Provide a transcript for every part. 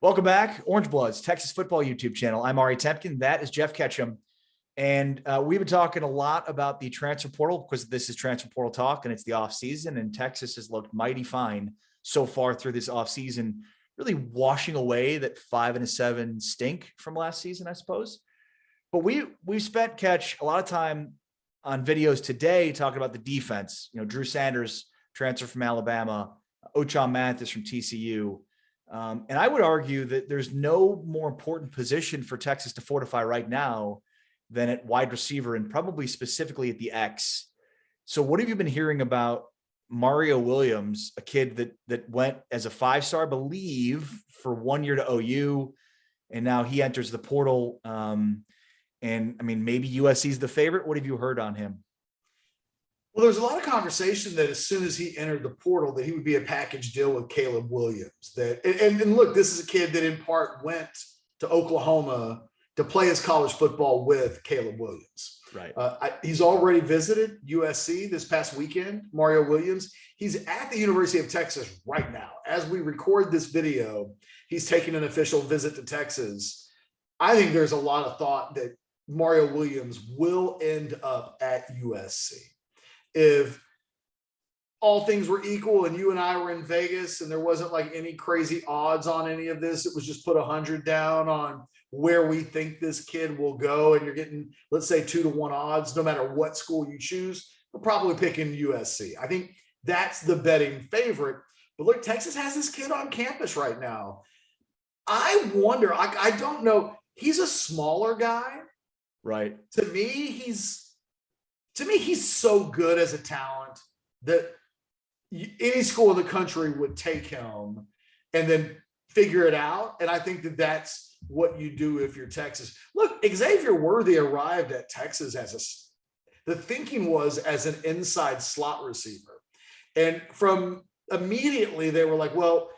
Welcome back. Orange Bloods, Texas football YouTube channel. I'm Ari Temkin. That is Geoff Ketchum. And we've been talking a lot about the transfer portal because this is transfer portal talk and it's the off season, and Texas has looked mighty fine so far through this off season, really washing away that 5-7 stink from last season, I suppose. But we've spent, Ketch, a lot of time on videos today talking about the defense. You know, Drew Sanders, transfer from Alabama, Ochaun Mathis from TCU. And I would argue that there's no more important position for Texas to fortify right now than at wide receiver, and probably specifically at the X. So what have you been hearing about Mario Williams, a kid that went as a 5-star, I believe, for 1 year to OU, and now he enters the portal? And I mean, maybe USC's the favorite. What have you heard on him? Well, there's a lot of conversation that as soon as he entered the portal, that he would be a package deal with Caleb Williams. And look, this is a kid that in part went to Oklahoma to play his college football with Caleb Williams. Right. He's already visited USC this past weekend, Mario Williams. He's at the University of Texas right now. As we record this video, he's taking an official visit to Texas. I think there's a lot of thought that Mario Williams will end up at USC. If all things were equal and you and I were in Vegas and there wasn't like any crazy odds on any of this, it was just put 100 down on where we think this kid will go, and you're getting, let's say, 2-to-1 odds, no matter what school you choose, we're probably picking USC. I think that's the betting favorite. But look, Texas has this kid on campus right now. I wonder, I don't know. He's a smaller guy. Right. To me, he's so good as a talent that any school in the country would take him and then figure it out. And I think that that's what you do if you're Texas. Look, Xavier Worthy arrived at Texas the thinking was as an inside slot receiver. And from immediately they were like, well,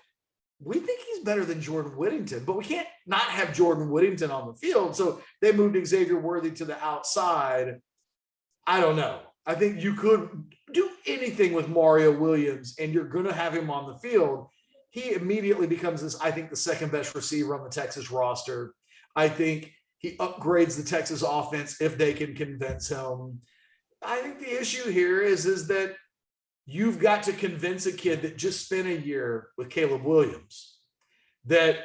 we think he's better than Jordan Whittington, but we can't not have Jordan Whittington on the field. So they moved Xavier Worthy to the outside. I don't know. I think you could do anything with Mario Williams and you're going to have him on the field. He immediately becomes the second best receiver on the Texas roster. I think he upgrades the Texas offense if they can convince him. I think the issue here is that you've got to convince a kid that just spent a year with Caleb Williams that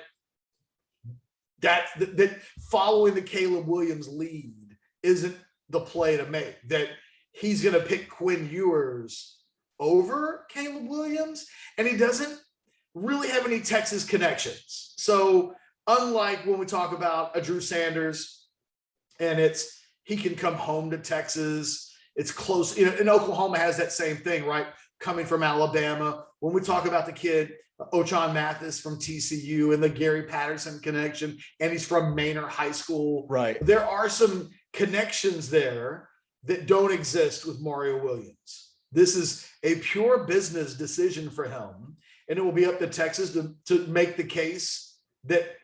following the Caleb Williams lead isn't the play to make, that he's going to pick Quinn Ewers over Caleb Williams, and he doesn't really have any Texas connections. So unlike when we talk about a Drew Sanders and he can come home to Texas, it's close, and Oklahoma has that same thing, right? Coming from Alabama. When we talk about the kid, Ochaun Mathis from TCU and the Gary Patterson connection, and he's from Manor High School. Right. There are some connections there that don't exist with Mario Williams. This is a pure business decision for him. And it will be up to Texas to make the case that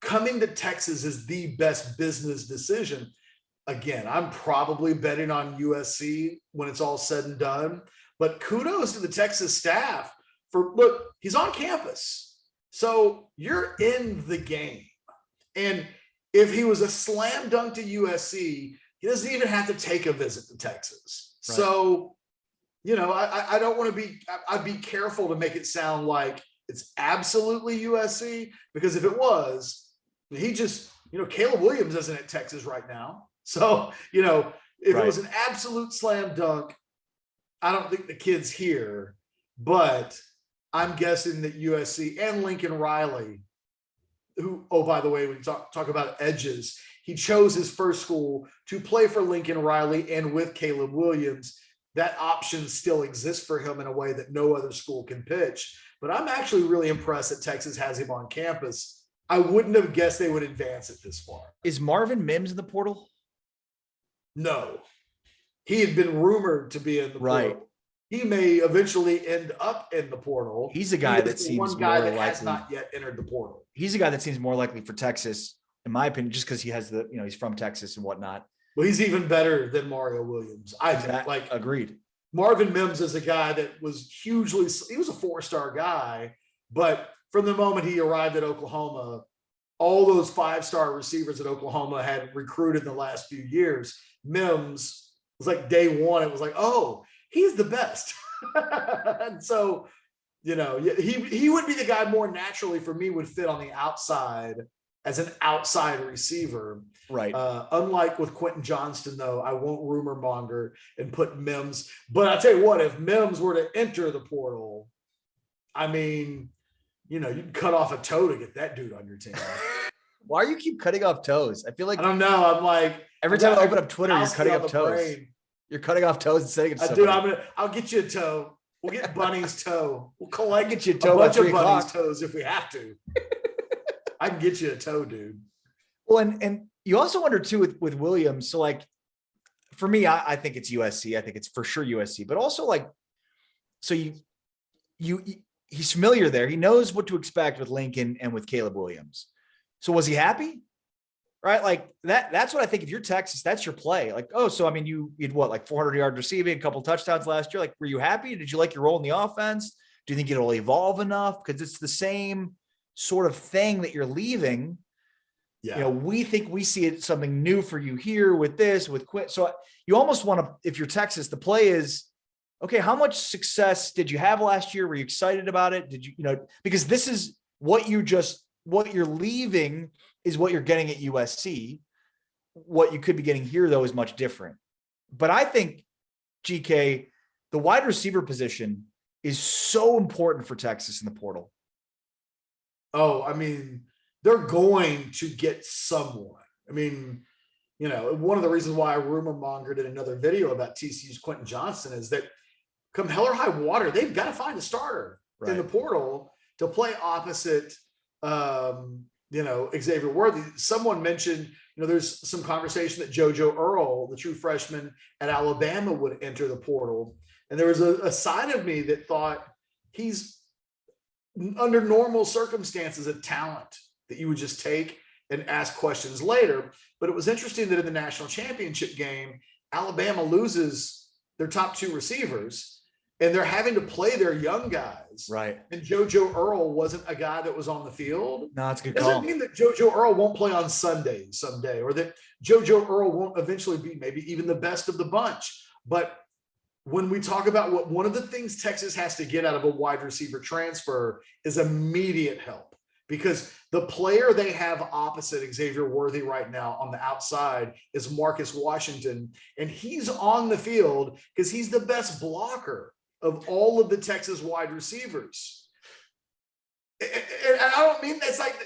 coming to Texas is the best business decision. Again, I'm probably betting on USC when it's all said and done, but kudos to the Texas staff look, he's on campus. So you're in the game. And if he was a slam dunk to USC, he doesn't even have to take a visit to Texas. Right. So, I don't want to I'd be careful to make it sound like it's absolutely USC, because if it was, Caleb Williams isn't at Texas right now. So, if It was an absolute slam dunk, I don't think the kid's here, but I'm guessing that USC and Lincoln Riley, who, oh, by the way, we talk about edges. He chose his first school to play for Lincoln Riley and with Caleb Williams. That option still exists for him in a way that no other school can pitch. But I'm actually really impressed that Texas has him on campus. I wouldn't have guessed they would advance it this far. Is Marvin Mims in the portal? No. He had been rumored to be in the portal. He may eventually end up in the portal. He's a guy that seems one guy more that likely. has not yet entered the portal. He's a guy that seems more likely for Texas, in my opinion, just because he has he's from Texas and whatnot. Well, he's even better than Mario Williams. I think. Agreed. Marvin Mims is a guy that was he was a 4-star guy, but from the moment he arrived at Oklahoma, all those 5-star receivers that Oklahoma had recruited in the last few years, Mims was like day one. It was like, oh, he's the best. And so, he would be the guy more naturally for me would fit on the outside as an outside receiver. Right. Unlike with Quentin Johnston, though, I won't rumor monger and put Mims. But I'll tell you what, if Mims were to enter the portal, I mean, you'd cut off a toe to get that dude on your team. Why do you keep cutting off toes? I feel like I don't know. I'm like every time I open up Twitter, you're cutting off toes. Brain. You're cutting off toes and saying it's Dude, I'll get you a toe. We'll get Bunny's toe. We'll collect get you a toe bunch of o'clock. Bunny's toes if we have to. I can get you a toe, dude. Well, and you also wonder too with Williams. So like for me, I think it's USC. I think it's for sure USC, but also like, so he's familiar there. He knows what to expect with Lincoln and with Caleb Williams. So was he happy? Right? Like that's what I think. If you're Texas, that's your play. Like, oh, so I mean, you had what, like 400 yards receiving, a couple touchdowns last year. Like, were you happy? Did you like your role in the offense? Do you think it'll evolve enough? Because it's the same sort of thing that you're leaving. Yeah. We think we see it something new for you here with this, with Quinn. So you almost want to, if you're Texas, the play is, okay, how much success did you have last year? Were you excited about it? Did you, because this is what you're leaving is what you're getting at USC. What you could be getting here, though, is much different. But I think, GK, the wide receiver position is so important for Texas in the portal. Oh, I mean, they're going to get someone. I mean, one of the reasons why I rumor mongered in another video about TCU's Quentin Johnston is that come hell or high water, they've got to find a starter in the portal to play opposite Xavier Worthy. Someone mentioned, there's some conversation that JoJo Earl, the true freshman at Alabama, would enter the portal. And there was a side of me that thought he's, under normal circumstances, a talent that you would just take and ask questions later. But it was interesting that in the national championship game, Alabama loses their top 2 receivers, and they're having to play their young guys. Right. And JoJo Earl wasn't a guy that was on the field. No, that's a good call. Doesn't mean that JoJo Earl won't play on Sundays someday, or that JoJo Earl won't eventually be maybe even the best of the bunch. But when we talk about one of the things Texas has to get out of a wide receiver transfer is immediate help, because the player they have opposite Xavier Worthy right now on the outside is Marcus Washington, and he's on the field because he's the best blocker of all of the Texas wide receivers. And I don't mean that's like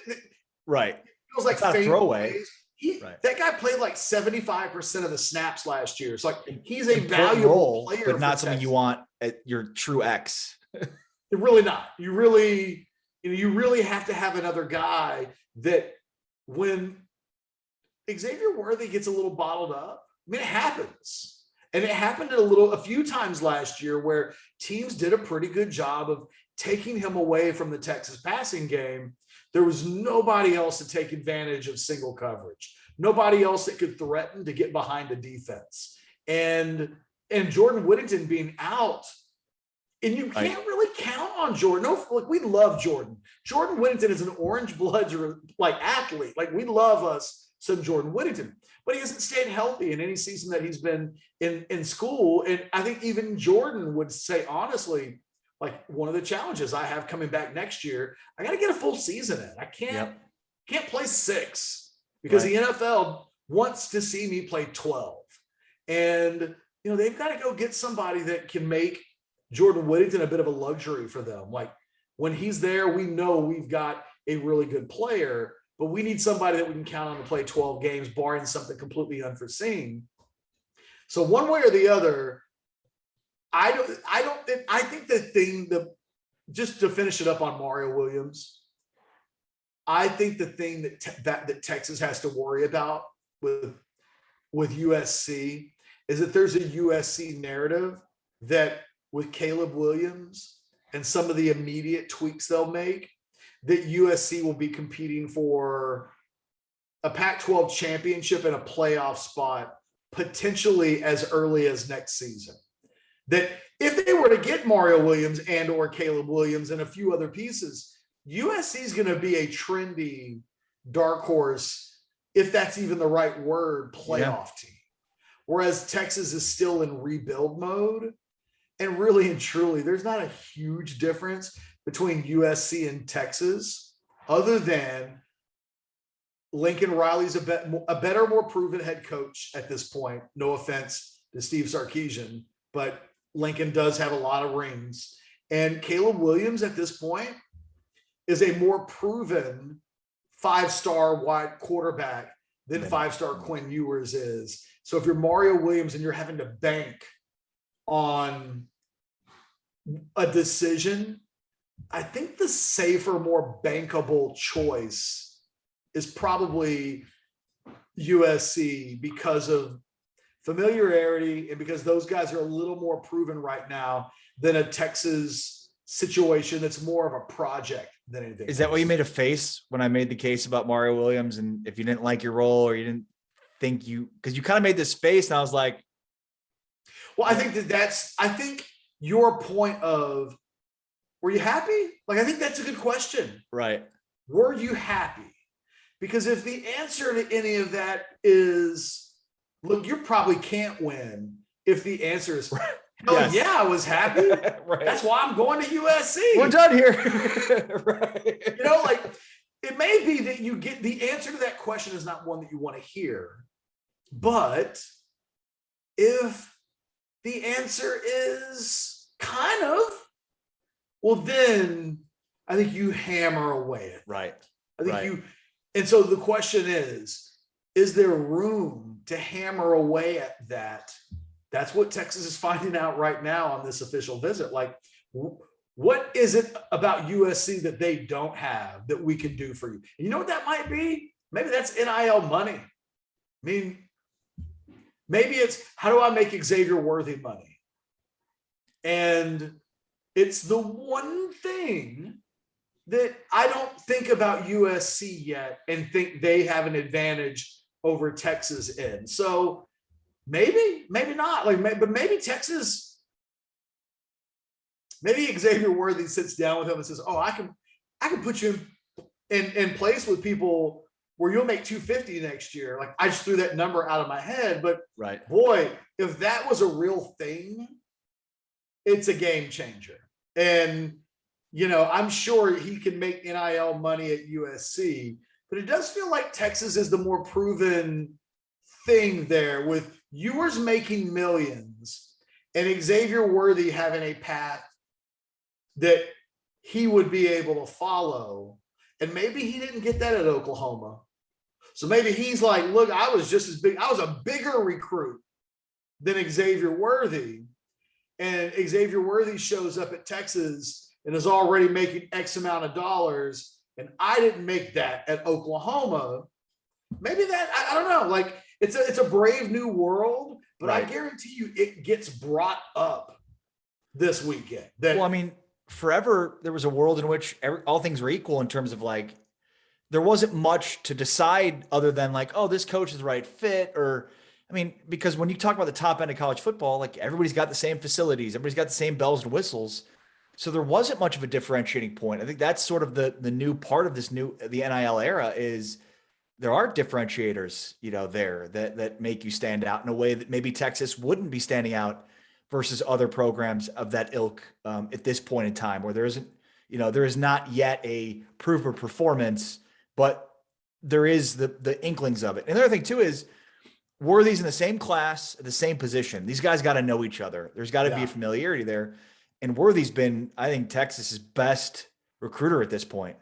right. It feels like a throwaway. That guy played like 75% of the snaps last year. It's like he's a valuable player, but not something you want at your true X. Really not. You really have to have another guy that when Xavier Worthy gets a little bottled up, I mean, it happens. And it happened a few times last year where teams did a pretty good job of taking him away from the Texas passing game. There was nobody else to take advantage of single coverage. Nobody else that could threaten to get behind a defense. And Jordan Whittington being out, and you can't really count on Jordan. No, look, we love Jordan. Jordan Whittington is an orange blood athlete. Like, we love us some Jordan Whittington, but he hasn't stayed healthy in any season that he's been in school. And I think even Jordan would say, honestly, like, one of the challenges I have coming back next year, I got to get a full season in. I can't play 6 because the NFL wants to see me play 12. And, they've got to go get somebody that can make Jordan Whittington a bit of a luxury for them. Like, when he's there, we know we've got a really good player, but we need somebody that we can count on to play 12 games, barring something completely unforeseen. So one way or the other, I think the thing that, just to finish it up on Mario Williams, I think the thing that Texas has to worry about with USC is that there's a USC narrative that with Caleb Williams and some of the immediate tweaks they'll make, that USC will be competing for a Pac-12 championship and a playoff spot potentially as early as next season. That if they were to get Mario Williams and or Caleb Williams and a few other pieces, USC is going to be a trendy dark horse, if that's even the right word, playoff team. Whereas Texas is still in rebuild mode. And really and truly, there's not a huge difference between USC and Texas, other than Lincoln Riley's a better, more proven head coach at this point. No offense to Steve Sarkisian, but Lincoln does have a lot of rings. And Caleb Williams at this point is a more proven 5-star wide quarterback than 5-star Quinn Ewers is. So if you're Mario Williams and you're having to bank on a decision, I think the safer, more bankable choice is probably USC because of familiarity and because those guys are a little more proven right now than a Texas situation that's more of a project than anything. Is that why you made a face when I made the case about Mario Williams? And if you didn't like your role or you didn't think because you kind of made this face and I was like, well, I think I think your point of, were you happy? Like, I think that's a good question. Right. Were you happy? Because if the answer to any of that is, look, you probably can't win. If the answer is, yeah, I was happy. Right. That's why I'm going to USC. We're done here. Right. You know, like, it may be that you get the answer to that question is not one that you want to hear. But if the answer is kind of, well, then I think you hammer away at it. Right. I think and so the question is there room to hammer away at that? That's what Texas is finding out right now on this official visit. Like, what is it about USC that they don't have that we can do for you? And you know what that might be? Maybe that's NIL money. I mean, maybe it's, how do I make Xavier Worthy money? And it's the one thing that I don't think about USC yet and think they have an advantage over Texas in. So maybe not. But maybe Texas, maybe Xavier Worthy sits down with him and says, oh, I can put you in place with people where you'll make 250 next year. Like, I just threw that number out of my head, but boy, if that was a real thing, it's a game changer. And, you know, I'm sure he can make NIL money at USC, but it does feel like Texas is the more proven thing there, with Ewers making millions and Xavier Worthy having a path that he would be able to follow. And maybe he didn't get that at Oklahoma. So maybe he's like, look, I was just as big. I was a bigger recruit than Xavier Worthy. And Xavier Worthy shows up at Texas and is already making X amount of dollars. And I didn't make that at Oklahoma. Maybe that, I don't know. Like, it's a brave new world, but I guarantee you it gets brought up this weekend. Well, I mean, forever there was a world in which all things were equal in terms of, like, there wasn't much to decide other than, like, oh, this coach is the right fit. Or, I mean, because when you talk about the top end of college football, like, everybody's got the same facilities, everybody's got the same bells and whistles. So there wasn't much of a differentiating point. I think that's sort of the new part of the NIL era is there are differentiators, you know, there that make you stand out in a way that maybe Texas wouldn't be standing out versus other programs of that ilk at this point in time, where there isn't, you know, there is not yet a proof of performance, but there is the inklings of it. And the other thing too is Worthy's in the same class, the same position. These guys got to know each other. There's got to be a familiarity there. And Worthy's been, I think, Texas's best recruiter at this point.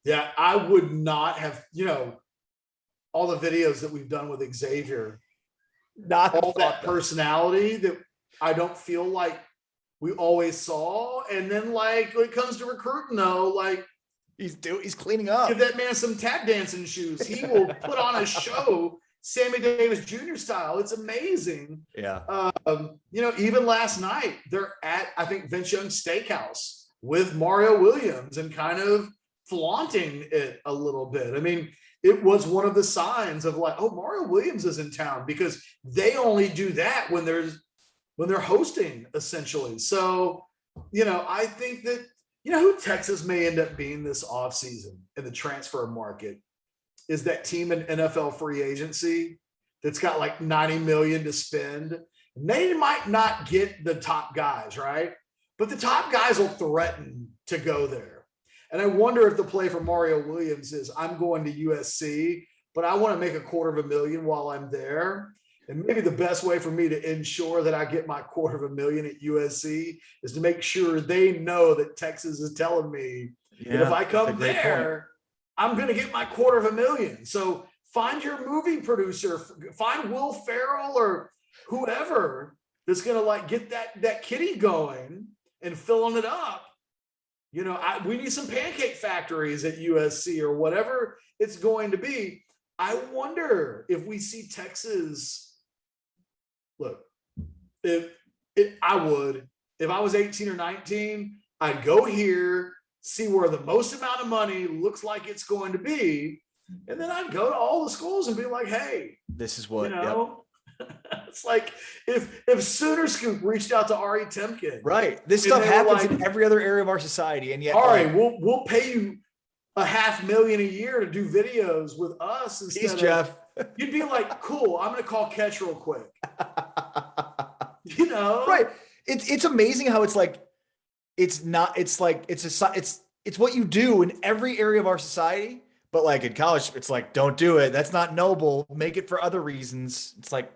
Yeah, I would not have, you know, all the videos that we've done with Xavier, not all that personality that I don't feel like we always saw. And then, like, when it comes to recruiting, though, like, he's cleaning up. Give that man some tap dancing shoes. He will put on a show, Sammy Davis Jr. style. It's amazing. Yeah. You know, even last night, they're at, I think, Vince Young's Steakhouse with Mario Williams and kind of flaunting it a little bit. I mean, it was one of the signs of, like, oh, Mario Williams is in town, because they only do that when they're hosting, essentially. So, you know, I think that You know who Texas may end up being this offseason in the transfer market is that team in NFL free agency that's got like $90 million to spend. They might not get the top guys, right? But the top guys will threaten to go there. And I wonder if the play for Mario Williams is, I'm going to USC, but I want to make $250,000 while I'm there. And maybe the best way for me to ensure that I get my $250,000 at USC is to make sure they know that Texas is telling me that if I come there, I'm going to get my $250,000. So find your movie producer, find Will Ferrell or whoever that's going to like get that kitty going and filling it up. You know, we need some pancake factories at USC or whatever it's going to be. I wonder if we see Texas. Look, if I was 18 or 19, I'd go here, see where the most amount of money looks like it's going to be, and then I'd go to all the schools and be like, hey, this is what, you know, it's like if Sooner Scoop reached out to Ari Temkin. Right. This stuff happens in every other area of our society. And yet, all right, we'll pay you $500,000 a year to do videos with us. Peace, Jeff. You'd be like, cool, I'm going to call Ketch real quick. You know? Right. It's amazing how it's like, it's what you do in every area of our society. But like in college, it's like, don't do it. That's not noble. Make it for other reasons. It's like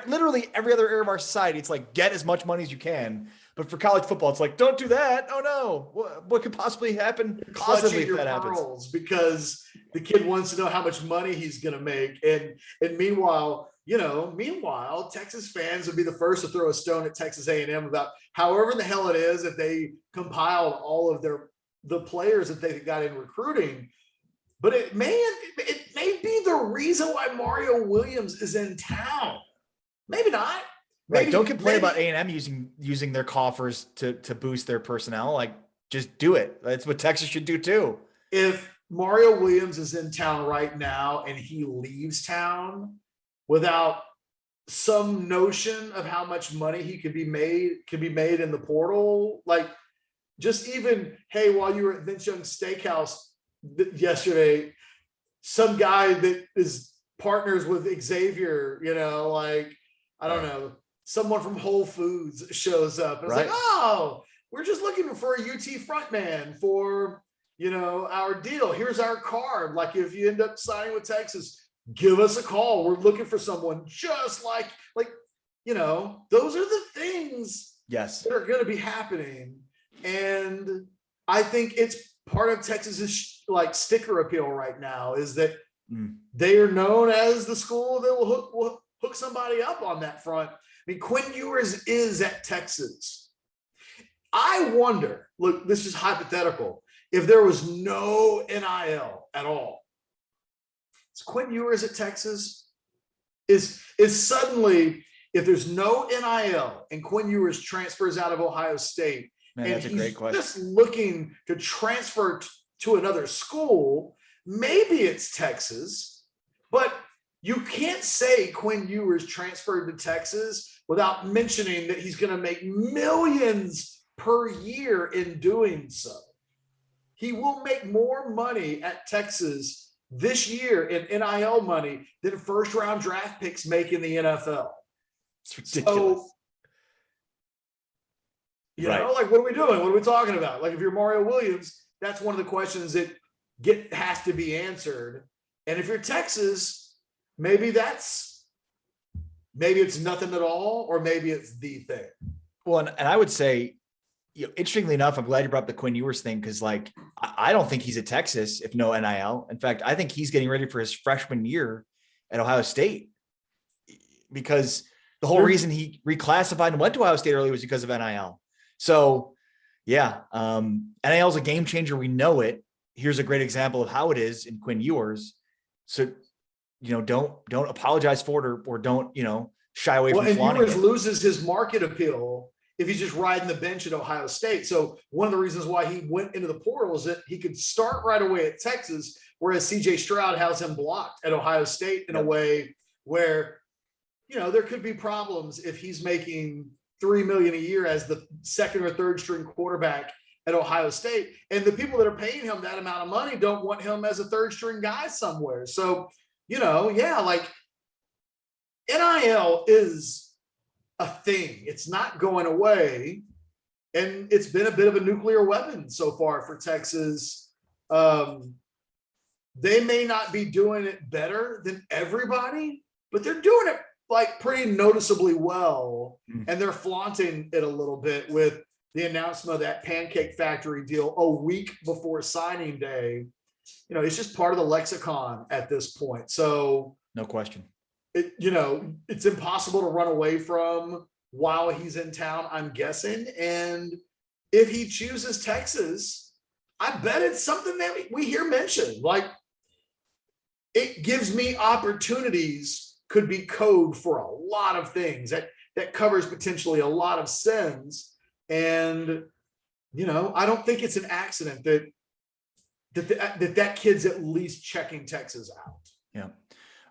literally every other area of our society. It's like, get as much money as you can. But for college football, it's like, don't do that. Oh no. What could possibly happen? Possibly if that happens. Because the kid wants to know how much money he's going to make. And meanwhile, Texas fans would be the first to throw a stone at Texas A&M about however the hell it is that they compiled all of the players that they got in recruiting. But it may be the reason why Mario Williams is in town. Maybe not. Right. Don't complain about A&M using their coffers to boost their personnel. Like, just do it. That's what Texas should do too. If Mario Williams is in town right now and he leaves town without some notion of how much money he could be made in the portal, like just even, hey, while you were at Vince Young's Steakhouse yesterday, some guy that is partners with Xavier, you know, like, I don't know, someone from Whole Foods shows up. And it's like, oh, we're just looking for a UT frontman for, you know, our deal. Here's our card. Like, if you end up signing with Texas, give us a call. We're looking for someone just like, you know, those are the things that are going to be happening. And I think it's part of Texas's like sticker appeal right now is that they are known as the school that will hook somebody up on that front. I mean, Quinn Ewers is at Texas. I wonder, look, this is hypothetical. If there was no NIL at all, is Quinn Ewers at Texas? Is suddenly, if there's no NIL and Quinn Ewers transfers out of Ohio State, man, and that's a great question. Just looking to transfer to another school, maybe it's Texas, but you can't say Quinn Ewers transferred to Texas without mentioning that he's going to make millions per year in doing so. He will make more money at Texas this year in NIL money than first-round draft picks make in the NFL. It's ridiculous. So, you know, like, what are we doing? What are we talking about? Like, if you're Mario Williams, that's one of the questions that has to be answered. And if you're Texas, maybe it's nothing at all, or maybe it's the thing. Well, and I would say, you know, interestingly enough, I'm glad you brought up the Quinn Ewers thing, because like, I don't think he's at Texas if no NIL. In fact, I think he's getting ready for his freshman year at Ohio State, because the whole reason he reclassified and went to Ohio State early was because of NIL. So yeah, NIL is a game changer. We know it. Here's a great example of how it is in Quinn Ewers. So, you know, don't apologize for it, or don't, you know, shy away from flaunting it. And Ewers loses his market appeal if he's just riding the bench at Ohio State. So one of the reasons why he went into the portal is that he could start right away at Texas, whereas CJ Stroud has him blocked at Ohio State in a way where, you know, there could be problems if he's making $3 million a year as the second or third string quarterback at Ohio State. And the people that are paying him that amount of money don't want him as a third string guy somewhere. So, like NIL is a thing. It's not going away. And it's been a bit of a nuclear weapon so far for Texas. They may not be doing it better than everybody, but they're doing it like pretty noticeably well. And they're flaunting it a little bit with the announcement of that Pancake Factory deal a week before signing day. It's just part of the lexicon at this point. So no question. It's impossible to run away from while he's in town, I'm guessing. And if he chooses Texas, I bet it's something that we hear mentioned. Like, it gives me opportunities, could be code for a lot of things that covers potentially a lot of sins. And, I don't think it's an accident that kid's at least checking Texas out. Yeah.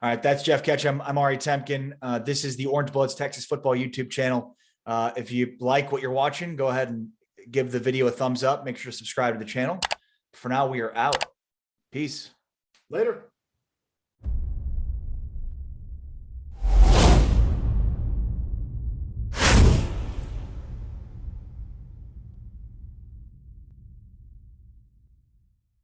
All right. That's Geoff Ketchum. I'm Ari Temkin. This is the Orange Bloods Texas Football YouTube channel. If you like what you're watching, go ahead and give the video a thumbs up. Make sure to subscribe to the channel. For now, we are out. Peace. Later.